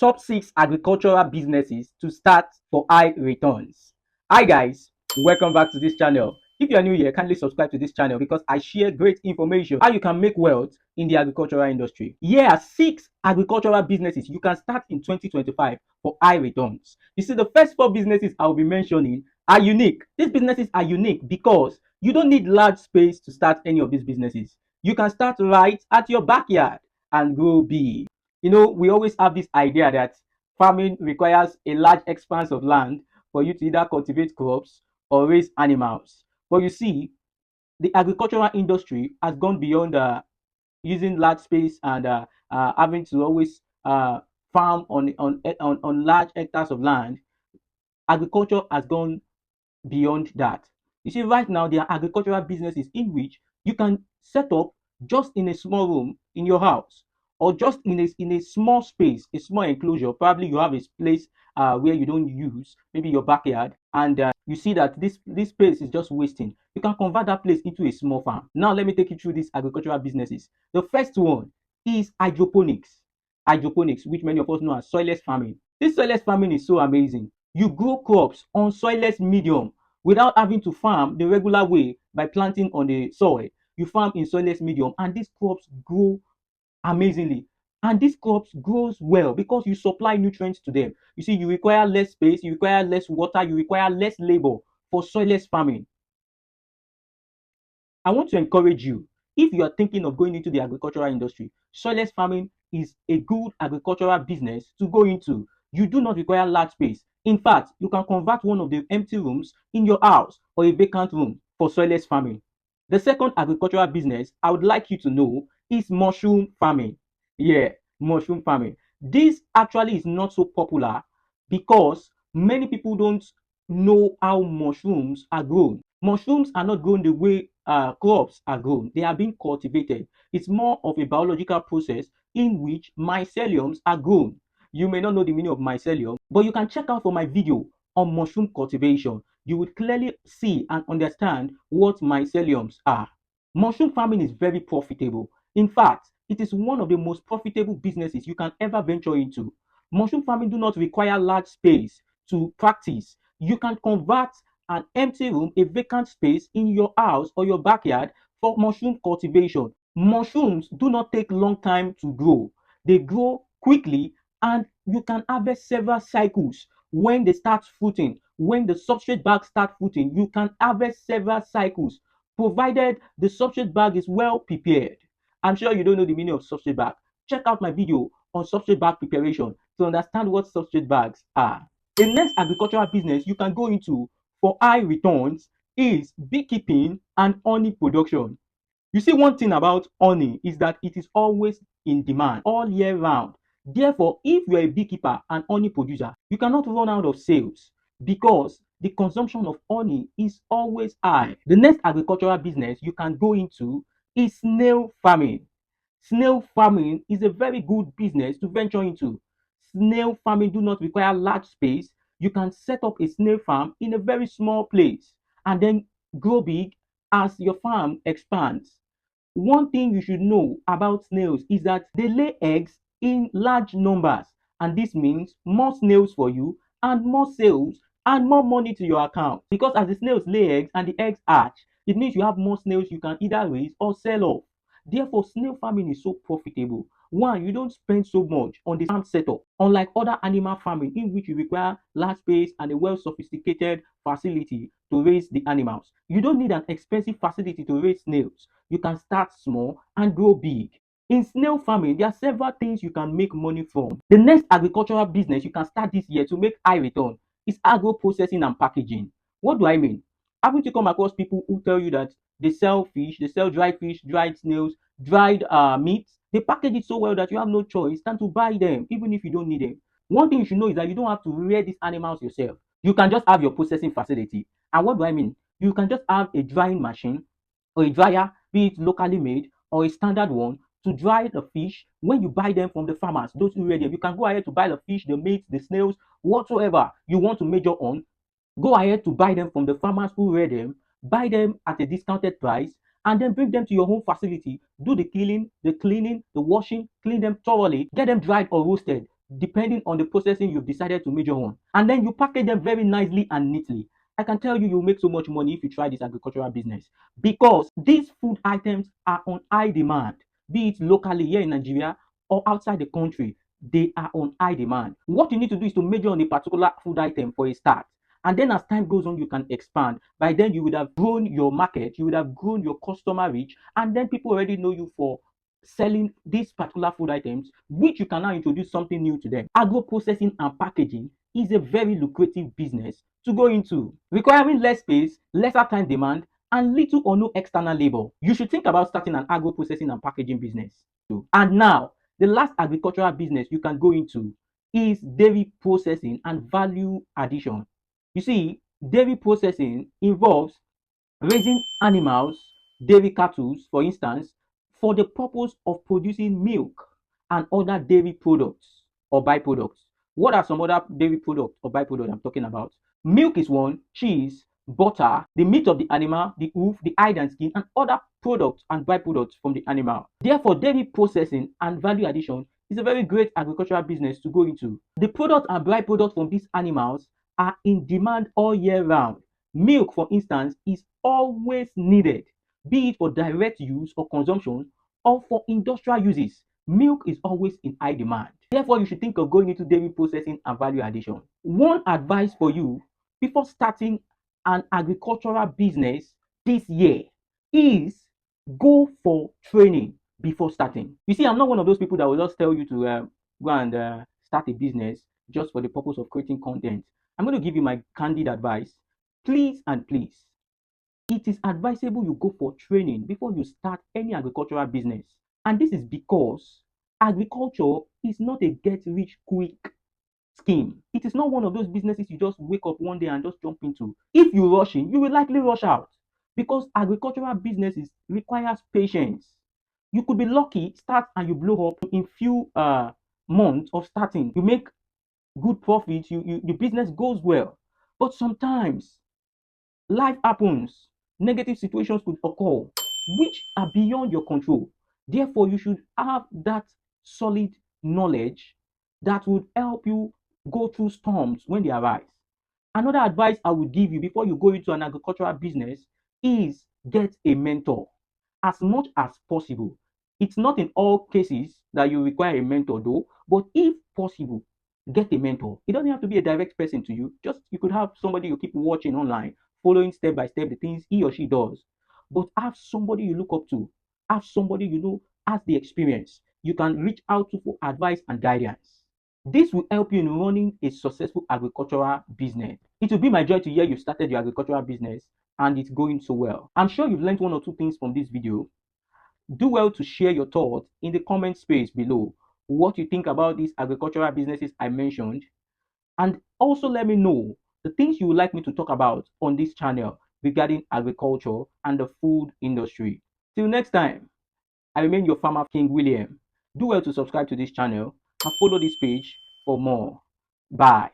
Top 6 agricultural businesses to start for high returns. Hi guys, welcome back to this channel. If you are new here, kindly subscribe to this channel because I share great information how you can make wealth in the agricultural industry. Here are 6 agricultural businesses you can start in 2025 for high returns. You see, the first 4 businesses I will be mentioning are unique. These businesses are unique because you don't need large space to start any of these businesses. You can start right at your backyard and grow big. We always have this idea that farming requires a large expanse of land for you to either cultivate crops or raise animals. But you see, the agricultural industry has gone beyond using large space and having to always farm on large hectares of land. Agriculture has gone beyond that. You see, right now there are agricultural businesses in which you can set up just in a small room in your house, or just in a small space, a small enclosure. Probably you have a place where you don't use, maybe your backyard, and you see that this space is just wasting. You can convert that place into a small farm. Now let me take you through these agricultural businesses. The first one is hydroponics. Hydroponics, which many of us know as soilless farming. This soilless farming is so amazing. You grow crops on soilless medium without having to farm the regular way by planting on the soil. You farm in soilless medium and these crops grow amazingly. And these crops grows well because you supply nutrients to them. You see, you require less space, you require less water, you require less labor for soilless farming. I want to encourage you, if you are thinking of going into the agricultural industry, soilless farming is a good agricultural business to go into. You do not require large space. In fact, you can convert one of the empty rooms in your house or a vacant room for soilless farming. The second agricultural business I would like you to know is mushroom farming. Yeah, mushroom farming. This actually is not so popular because many people don't know how mushrooms are grown. Mushrooms are not grown the way crops are grown. They are being cultivated. It's more of a biological process in which myceliums are grown. You may not know the meaning of mycelium, but you can check out for my video on mushroom cultivation. You would clearly see and understand what myceliums are. Mushroom farming is very profitable. In fact, it is one of the most profitable businesses you can ever venture into. Mushroom farming do not require large space to practice. You can convert an empty room, a vacant space in your house or your backyard for mushroom cultivation. Mushrooms do not take long time to grow. They grow quickly and you can harvest several cycles. When they start fruiting, when the substrate bag start fruiting, you can harvest several cycles provided the substrate bag is well prepared. I'm sure you don't know the meaning of substrate bag. Check out my video on substrate bag preparation to understand what substrate bags are. The next agricultural business you can go into for high returns is beekeeping and honey production. You see, one thing about honey is that it is always in demand all year round. Therefore, if you're a beekeeper and honey producer, you cannot run out of sales because the consumption of honey is always high. The next agricultural business you can go into is snail farming. Snail farming is a very good business to venture into. Snail farming do not require large space. You can set up a snail farm in a very small place and then grow big as your farm expands. One thing you should know about snails is that they lay eggs in large numbers, and this means more snails for you and more sales and more money to your account. Because as the snails lay eggs and the eggs hatch, it means you have more snails you can either raise or sell off. Therefore, snail farming is so profitable. One, you don't spend so much on the farm setup, unlike other animal farming in which you require large space and a well sophisticated facility to raise the animals. You don't need an expensive facility to raise snails. You can start small and grow big. In snail farming, there are several things you can make money from. The next agricultural business you can start this year to make high return is agro processing and packaging. What do I mean? Haven't you come across people who tell you that they sell fish, they sell dried fish, dried snails, dried meat? They package it so well that you have no choice than to buy them, even if you don't need them. One thing you should know is that you don't have to rear these animals yourself. You can just have your processing facility. And what do I mean? You can just have a drying machine or a dryer, be it locally made or a standard one, to dry the fish. When you buy them from the farmers, those who rear them, you can go ahead to buy the fish, the meat, the snails, whatsoever you want to major on. Go ahead to buy them from the farmers who rear them, buy them at a discounted price, and then bring them to your home facility. Do the killing, the cleaning, the washing, clean them thoroughly, get them dried or roasted. depending on the processing you've decided to major on. And then you package them very nicely and neatly. I can tell you, you'll make so much money if you try this agricultural business, because these food items are on high demand, be it locally here in Nigeria or outside the country. They are on high demand. What you need to do is to major on a particular food item for a start. And then as time goes on, you can expand. By then, you would have grown your market, you would have grown your customer reach, and then people already know you for selling these particular food items, which you can now introduce something new to them. Agro processing and packaging is a very lucrative business to go into, requiring less space, lesser time demand, and little or no external labor. You should think about starting an agro processing and packaging business too. And now, the last agricultural business you can go into is dairy processing and value addition. You see, dairy processing involves raising animals, dairy cattle, for instance, for the purpose of producing milk and other dairy products or byproducts. What are some other dairy products or byproducts I'm talking about? Milk is one, cheese, butter, the meat of the animal, the hoof, the hide and skin, and other products and byproducts from the animal. Therefore, dairy processing and value addition is a very great agricultural business to go into. The products and byproducts from these animals are in demand all year round. Milk, for instance, is always needed, be it for direct use or consumption or for industrial uses. Milk is always in high demand. Therefore, you should think of going into dairy processing and value addition. One advice for you before starting an agricultural business this year is go for training before starting. You see, I'm not one of those people that will just tell you to go and start a business just for the purpose of creating content. I'm going to give you my candid advice. Please and please, it is advisable you go for training before you start any agricultural business. And this is because agriculture is not a get rich quick scheme. It is not one of those businesses you just wake up one day and just jump into. If you rush in, you will likely rush out, because agricultural businesses requires patience. You could be lucky, start and you blow up in few months of starting. You make good profits, your business goes well. But sometimes life happens, negative situations could occur which are beyond your control. Therefore, you should have that solid knowledge that would help you go through storms when they arise. Another advice I would give you before you go into an agricultural business is get a mentor as much as possible. It's not in all cases that you require a mentor though, but if possible, get a mentor. It doesn't have to be a direct person to you. Just you could have somebody you keep watching online, following step by step the things he or she does. But have somebody you look up to, have somebody you know has the experience. You can reach out to for advice and guidance. This will help you in running a successful agricultural business. It will be my joy to hear you started your agricultural business and it's going so well. I'm sure you've learned one or two things from this video. Do well to share your thoughts in the comment space below, what you think about these agricultural businesses I mentioned, and also let me know the things you would like me to talk about on this channel regarding agriculture and the food industry. Till next time, I remain your farmer King William. Do well to subscribe to this channel and follow this page for more. Bye.